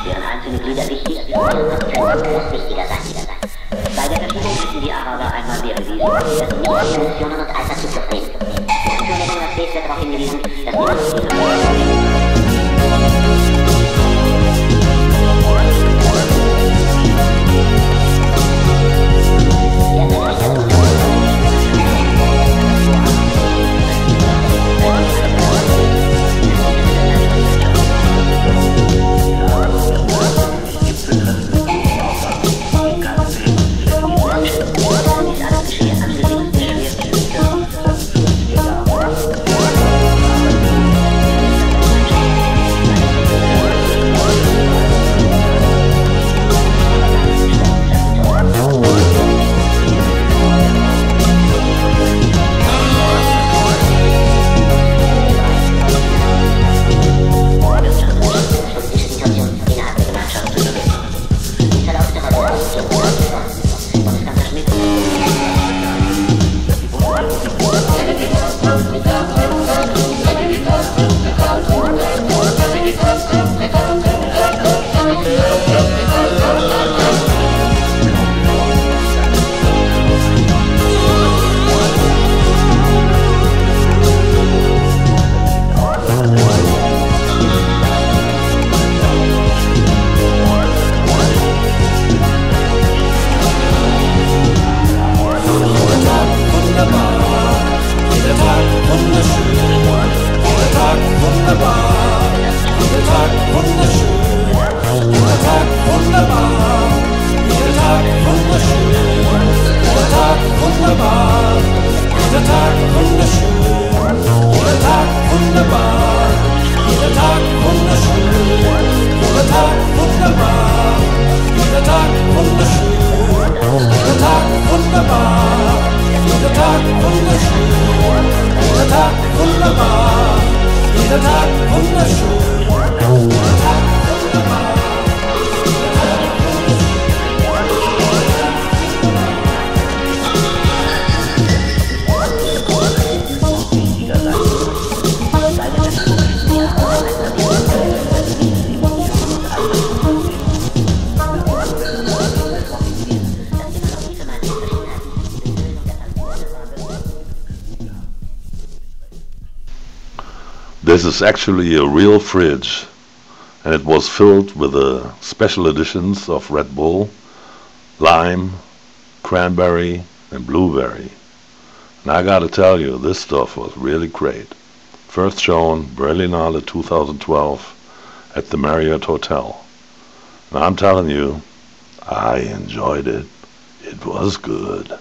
Während einzelne Glieder wichtig sind, muss wichtiger sein. Bei der Verschiebung müssen die Araber einmal mehr bewiesen, dass sie nicht auf Emotionen und Alter Zugriff nehmen. Der Anführer der Stets wird darauf hingewiesen, dass niemand auf diese This is actually a real fridge, and it was filled with the special editions of Red Bull, lime, cranberry and blueberry. And I gotta tell you, this stuff was really great. First shown Berlinale 2012 at the Marriott Hotel. And I'm telling you, I enjoyed it. It was good.